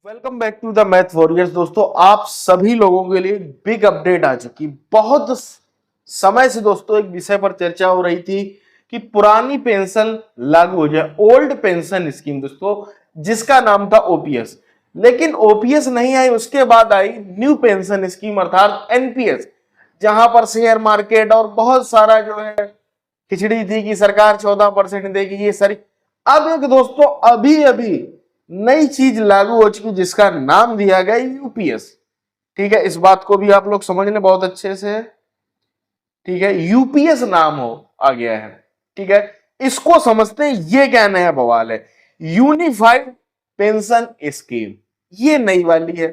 Welcome back to the math warriors. दोस्तों, आप सभी लोगों के लिए बिग अपडेट आ चुकी। बहुत समय से दोस्तों एक विषय पर चर्चा हो रही थी कि पुरानी पेंशन लागू हो जाए, ओल्ड पेंशन स्कीम दोस्तों, जिसका नाम था ओपीएस। लेकिन ओपीएस नहीं आई, उसके बाद आई न्यू पेंशन स्कीम अर्थात एनपीएस, जहां पर शेयर मार्केट और बहुत सारा जो है खिचड़ी थी कि सरकार 14% देगी, ये सारी। अब एक दोस्तों अभी अभी नई चीज लागू हो चुकी जिसका नाम दिया गया यूपीएस। ठीक है, इस बात को भी आप लोग समझ लें बहुत अच्छे से। ठीक है, यूपीएस नाम हो आ गया है। ठीक है, इसको समझते हैं ये क्या नया बवाल है। यूनिफाइड पेंशन स्कीम, ये नई वाली है।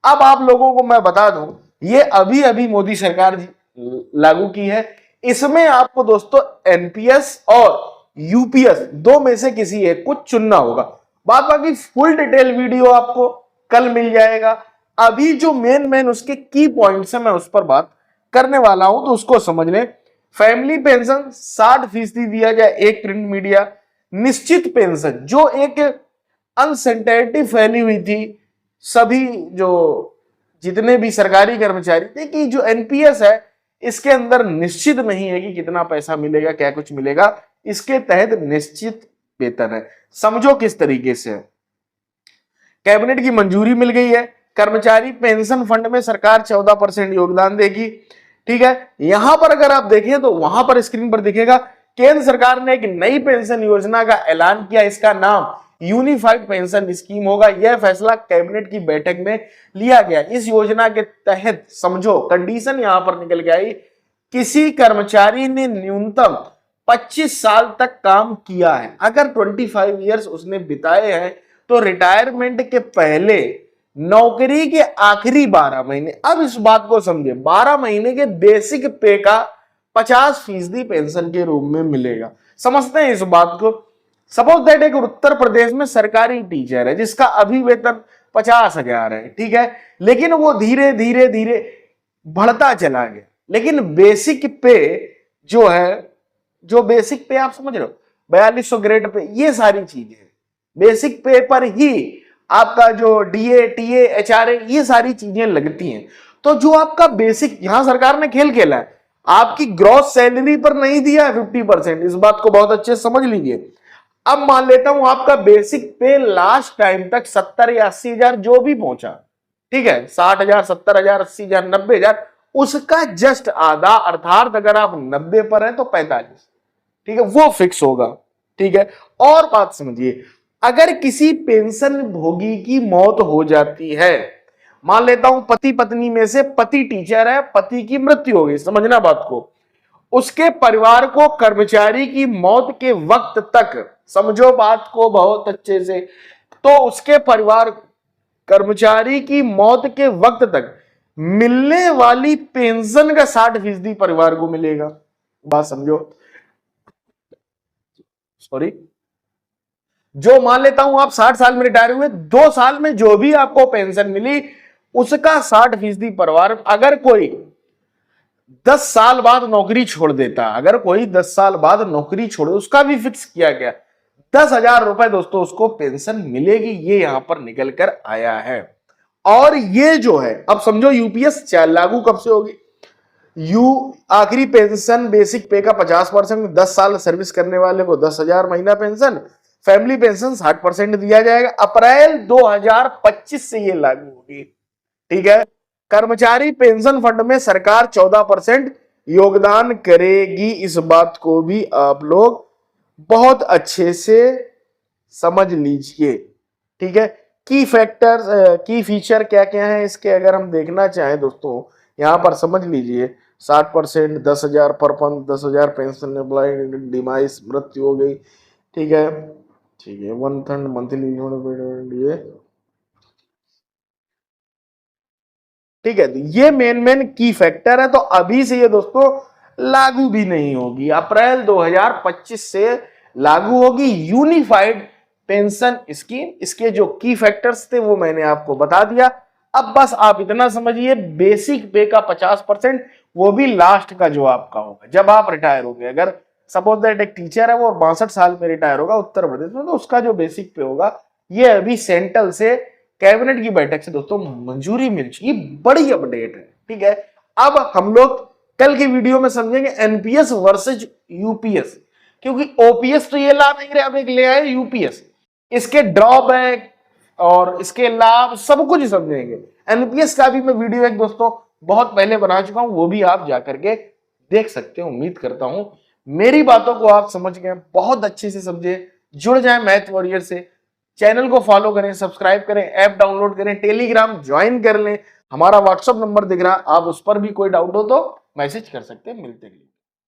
अब आप लोगों को मैं बता दूं, ये अभी अभी मोदी सरकार लागू की है। इसमें आपको दोस्तों एनपीएस और यूपीएस दो में से किसी एक को चुनना होगा। बाकी फुल डिटेल वीडियो आपको कल मिल जाएगा। अभी जो मेन उसके की पॉइंट्स है मैं उस पर बात करने वाला हूं, तो उसको समझ लें। फैमिली पेंशन 60% दिया जाए, एक प्रिंट मीडिया। निश्चित पेंशन जो एक अनसर्टेनिटी फैली हुई थी, सभी जो जितने भी सरकारी कर्मचारी थे कि जो एनपीएस है इसके अंदर निश्चित नहीं है कि कितना पैसा मिलेगा, क्या कुछ मिलेगा। इसके तहत निश्चित वेतन है। समझो किस तरीके से। कैबिनेट की मंजूरी मिल गई है, कर्मचारी पेंशन फंड में सरकार 14% योगदान देगी। ठीक है, यहां पर अगर आप देखें तो वहां पर स्क्रीन पर दिखेगा केंद्र सरकार ने एक नई पेंशन योजना का ऐलान किया। इसका नाम यूनिफाइड पेंशन स्कीम होगा। यह फैसला कैबिनेट की बैठक में लिया गया। इस योजना के तहत समझो कंडीशन यहां पर निकल के आई, किसी कर्मचारी ने न्यूनतम 25 साल तक काम किया है, अगर 25 ईयर्स उसने बिताए हैं, तो रिटायरमेंट के पहले नौकरी के आखिरी 12 महीने, अब इस बात को समझे, 12 महीने के बेसिक पे का 50% पेंशन के रूप में मिलेगा। समझते हैं इस बात को। सपोज दैट एक उत्तर प्रदेश में सरकारी टीचर है जिसका अभी वेतन 50,000 है। ठीक है, लेकिन वो धीरे धीरे धीरे बढ़ता चला गया। लेकिन बेसिक पे जो है, जो बेसिक पे आप समझ रहे हो, 4200 ग्रेड पे, ये सारी चीजें बेसिक पे पर ही आपका जो डीए टीए एचआरए ये सारी चीजें लगती हैं। तो जो आपका बेसिक, यहां सरकार ने खेल खेला है, आपकी ग्रॉस सैलरी पर नहीं दिया है 50%। इस बात को बहुत अच्छे से समझ लीजिए। अब मान लेता हूं आपका बेसिक पे लास्ट टाइम तक 70 या 80,000 जो भी पहुंचा, ठीक है, 60,000, 70,000, 80,000, 90,000, उसका जस्ट आधा, अर्थात अगर आप 90 पर हैं तो 45। ठीक है, वो फिक्स होगा। ठीक है, और बात समझिए, अगर किसी पेंशन भोगी की मौत हो जाती है, मान लेता हूं पति पत्नी में से पति टीचर है, पति की मृत्यु हो गई, समझना बात को, उसके परिवार को कर्मचारी की मौत के वक्त तक, समझो बात को बहुत अच्छे से, तो उसके परिवार, कर्मचारी की मौत के वक्त तक मिलने वाली पेंशन का 60% परिवार को मिलेगा। बात समझो, सॉरी, जो मान लेता हूं आप 60 साल में रिटायर हुए, 2 साल में जो भी आपको पेंशन मिली उसका 60% परिवार। अगर कोई 10 साल बाद नौकरी छोड़ देता, अगर कोई 10 साल बाद नौकरी छोड़े, उसका भी फिक्स किया गया 10,000 रुपए दोस्तों उसको पेंशन मिलेगी। ये यहां पर निकल कर आया है। और ये जो है, अब समझो यूपीएस लागू कब से होगी। आखिरी पेंशन बेसिक पे का 50%, 10 साल सर्विस करने वाले को 10,000 महीना पेंशन, फैमिली पेंशन 60% दिया जाएगा। अप्रैल 2025 से ये लागू होगी। ठीक है, कर्मचारी पेंशन फंड में सरकार 14% योगदान करेगी। इस बात को भी आप लोग बहुत अच्छे से समझ लीजिए। ठीक है, की फैक्टर्स, की फीचर क्या क्या है इसके, अगर हम देखना चाहें दोस्तों, यहां पर समझ लीजिए। 60%, 10,000 पर पंथ, 10,000 पेंशन एम्प्लॉय डिमाइस, मृत्यु हो गई। ठीक है, ठीक है, 1/3 मंथली ये। ठीक है, तो ये मेन की फैक्टर है। तो अभी से ये दोस्तों लागू भी नहीं होगी, अप्रैल 2025 से लागू होगी यूनिफाइड पेंशन स्कीम। इसके जो की फैक्टर्स थे वो मैंने आपको बता दिया। अब बस आप इतना समझिए, बेसिक पे का 50%, वो भी लास्ट का जो आपका होगा जब आप रिटायर होंगे। अगर सपोज दैट एक टीचर है वो 62 साल में रिटायर होगा उत्तर प्रदेश में, तो उसका जो बेसिक पे होगा ये अभी सेंट्रल से कैबिनेट की बैठक से दोस्तों मंजूरी मिल चुकी, बड़ी अपडेट है। ठीक है, अब हम लोग कल की वीडियो में समझेंगे एनपीएस वर्सेज यूपीएस, क्योंकि ओपीएस तो ये ला नहीं रहे, अब एक ले आए यूपीएस, इसके ड्रॉबैक और इसके लाभ सब कुछ समझेंगे। एनपीएस का भी मैं वीडियो एक दोस्तों बहुत पहले बना चुका हूं, वो भी आप जाकर के देख सकते हो। उम्मीद करता हूं मेरी बातों को आप समझ गए, बहुत अच्छे से समझे, जुड़ जाए मैथ वॉरियर से। चैनल को फॉलो करें, सब्सक्राइब करें, ऐप डाउनलोड करें, टेलीग्राम ज्वाइन कर लें, हमारा व्हाट्सएप नंबर दिख रहा, आप उस पर भी कोई डाउट हो तो मैसेज कर सकते हैं। मिलते हैं।